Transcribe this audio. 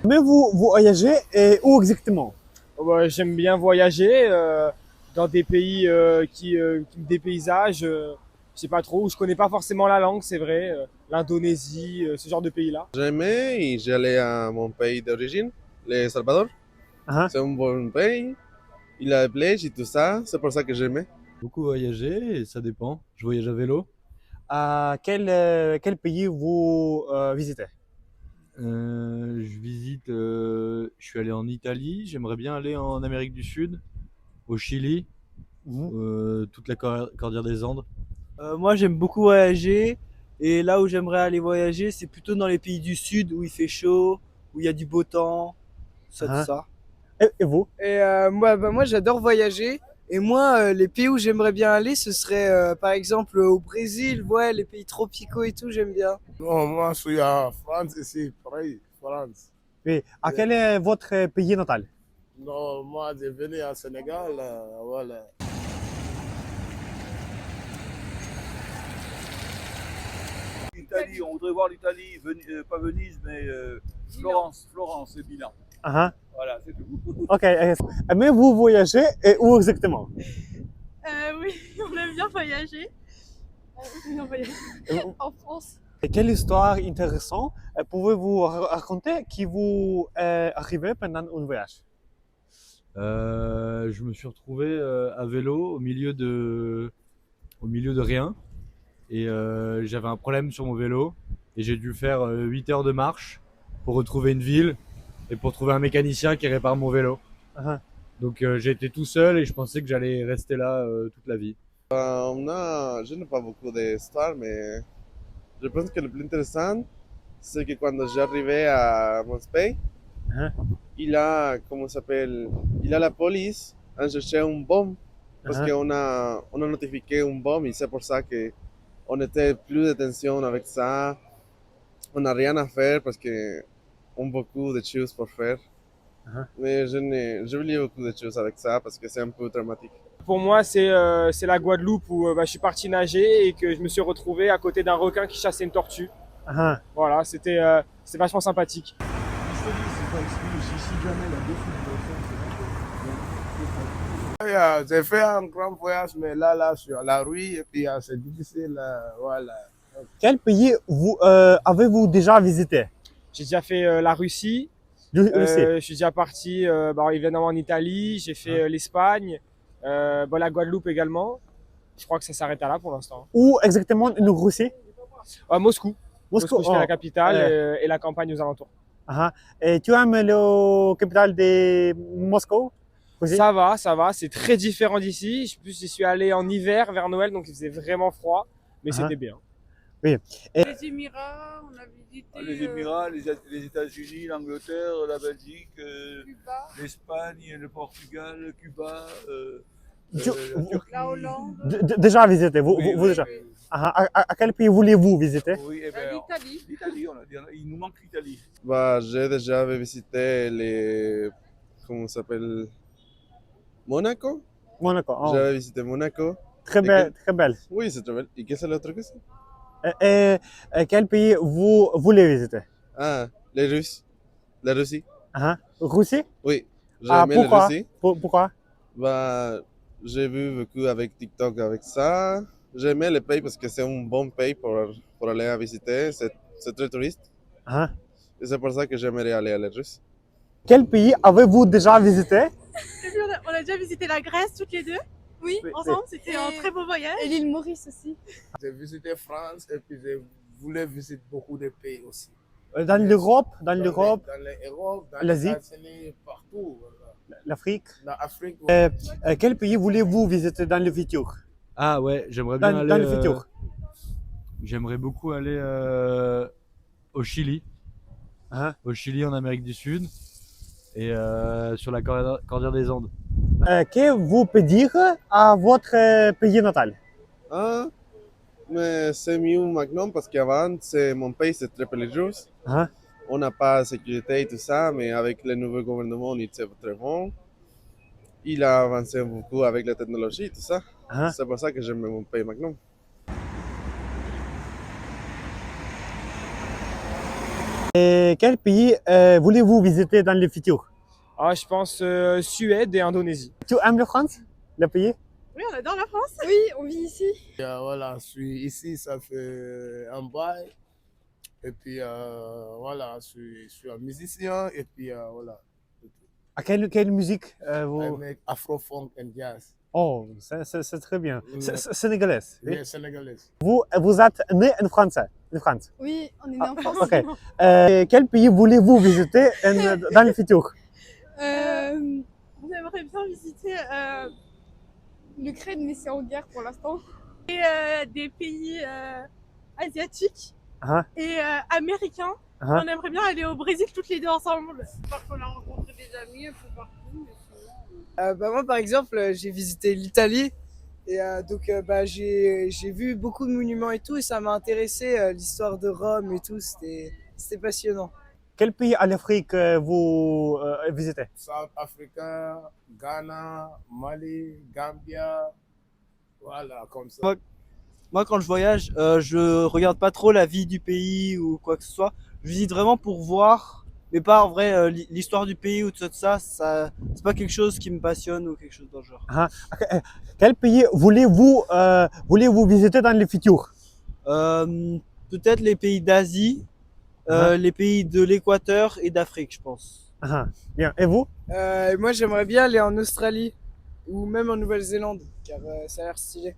Mais vous voyagez et où exactement? Ouais, j'aime bien voyager dans des pays qui me dépaysagent. Je sais pas trop, je connais pas forcément la langue, c'est vrai. L'Indonésie, ce genre de pays-là. J'aimais et j'allais à mon pays d'origine, le Salvador. Hein? C'est un bon pays. Il a la plage et tout ça. C'est pour ça que j'aimais. Beaucoup voyager et ça dépend. Je voyage à vélo. À quel pays vous visitez? Je suis allé en Italie. J'aimerais bien aller en Amérique du Sud, au Chili, Mhm. toute la cordillère des Andes. Moi, j'aime beaucoup voyager. Et là où j'aimerais aller voyager, c'est plutôt dans les pays du sud où il fait chaud, où il y a du beau temps, tout Hein? ça. Et vous? Moi, j'adore voyager. Et moi, les pays où j'aimerais bien aller, ce serait par exemple au Brésil, ouais, les pays tropicaux et tout, j'aime bien. Non, moi, je suis en France ici, Paris, France. Oui. À quel est votre pays natal? Non, moi, je venu au Sénégal, voilà. L'Italie, on voudrait voir l'Italie, pas Venise, mais Florence et Milan. Hein? Voilà, c'est tout. Ok. Mais vous voyagez et où exactement? Oui, on aime bien voyager. Oui, on voyage Euh, en France. Et quelle histoire intéressante pouvez-vous raconter qui vous est arrivée pendant un voyage? Je me suis retrouvé à vélo au milieu de rien. Et j'avais un problème sur mon vélo. Et j'ai dû faire 8 heures de marche pour retrouver une ville et pour trouver un mécanicien qui répare mon vélo. Hein? Donc j'ai été tout seul et je pensais que j'allais rester là toute la vie. Je n'ai pas beaucoup d'histoires, mais je pense que le plus intéressant, c'est que quand j'arrivais à mon pays, Hein? comment ça s'appelle, il a la police a cherché une bombe parce Hein? on a notifié une bombe et c'est pour ça que on était plus de tension avec ça. On n'a rien à faire parce que on a beaucoup de choses pour faire. Hein? Mais j'ai oublié beaucoup de choses avec ça parce que c'est un peu dramatique. Pour moi, c'est la Guadeloupe où je suis parti nager et que je me suis retrouvé à côté d'un requin qui chassait une tortue. Hein? Voilà, c'était vachement sympathique. J'ai fait un grand voyage, mais là, je suis à la rue et puis c'est difficile, voilà. Quel pays avez-vous déjà visité? J'ai déjà fait la Russie. Russie. Je suis déjà parti évidemment en Italie. J'ai fait l'Espagne, la Guadeloupe également. Je crois que ça s'arrête à là pour l'instant. Où exactement en Russie? Moscou. Moscou, je fais Oh. la capitale et la campagne aux alentours. Ah, et tu aimes le capitale de Moscou? Aussi? Ça va, c'est très différent d'ici. En plus, j'y suis allé en hiver vers Noël, donc il faisait vraiment froid, mais c'était bien. Les Émirats, on a visité Les Émirats, les États-Unis, l'Angleterre, la Belgique, Cuba, l'Espagne, le Portugal, Cuba, Tu- la Turquie. la Hollande, Déjà visité, Oui, vous oui, déjà. oui. Ah, à quel pays voulez-vous visiter? Oui, eh ben, l'Italie. l'Italie, on a dit, il nous manque l'Italie. Bah, j'ai déjà visité comment ça s'appelle, Monaco. Monaco. Oh. J'avais visité Monaco. Très belle, très belle. Oui, c'est très belle. Et qu'est-ce que c'est l'autre que c'est? Quel pays vous voulez visiter? Ah, les Russes. La Russie. Ah, Russie? Oui, j'ai Ah, aimé la pourquoi? Russie. Pourquoi? Bah, j'ai vu beaucoup avec TikTok avec ça. J'ai aimé le pays parce que c'est un bon pays pour aller à visiter. C'est très touriste. Ah. Et c'est pour ça que j'aimerais aller à la Russie. Quel pays avez-vous déjà visité? Et puis on a déjà visité la Grèce toutes les deux. Oui, Oui, ensemble, c'était un très beau voyage. Et l'île Maurice aussi. J'ai visité France et puis je voulais visiter beaucoup de pays aussi. Dans l'Europe, Dans l'Europe, dans l'Asie. les États-Unis, partout. Voilà. l'Afrique. Dans l'Afrique, Quel pays voulez-vous visiter dans le futur? Ah ouais, j'aimerais bien aller. Dans le futur. J'aimerais beaucoup aller au Chili. Hein? Au Chili en Amérique du Sud et sur la cordillère des Andes. Que vous pouvez dire à votre pays natal? Ah, mais c'est mieux maintenant parce qu'avant, mon pays, c'est très périlleux. Hein? On n'a pas de sécurité et tout ça, mais avec le nouveau gouvernement, il est très bon. Il a avancé beaucoup avec la technologie et tout ça. Hein? C'est pour ça que j'aime mon pays maintenant. Et quel pays voulez-vous visiter dans le futur? Ah, je pense Suède et Indonésie. Tu aimes la France, le pays? Oui, on adore la France. Oui, on vit ici. Voilà, je suis ici, ça fait un bail. Et puis voilà, je suis un musicien. Et puis voilà. À quelle musique vous... I make Afro-funk and jazz. Oh, c'est très bien. Oui. Sénégalaise. Oui. Yeah, sénégalais. Vous êtes né en France? En France. Oui, on est né en France. Ok. Quel pays voulez-vous visiter dans le futur? On aimerait bien visiter l'Ukraine, mais c'est en guerre pour l'instant. Et des pays asiatiques Ah, et américains. ah. On aimerait bien aller au Brésil toutes les deux ensemble. Parfois, on a rencontré des amis un peu partout. Mais sinon, Bah moi, par exemple, j'ai visité l'Italie. Et donc, bah, j'ai vu beaucoup de monuments et tout. Et ça m'a intéressé, l'histoire de Rome et tout. C'était passionnant. Quel pays en Afrique vous visitez? South Africa, Ghana, Mali, Gambia. Voilà, comme ça. Moi, quand je voyage, je regarde pas trop la vie du pays ou quoi que ce soit. Je visite vraiment pour voir, mais pas en vrai l'histoire du pays ou tout ça. C'est pas quelque chose qui me passionne ou quelque chose dans le genre. Ah, ok. Quel pays voulez-vous visiter dans le futur? Peut-être les pays d'Asie, les pays de l'Équateur et d'Afrique, je pense. Ah, bien. Et vous? Moi, j'aimerais bien aller en Australie ou même en Nouvelle-Zélande, car ça a l'air stylé.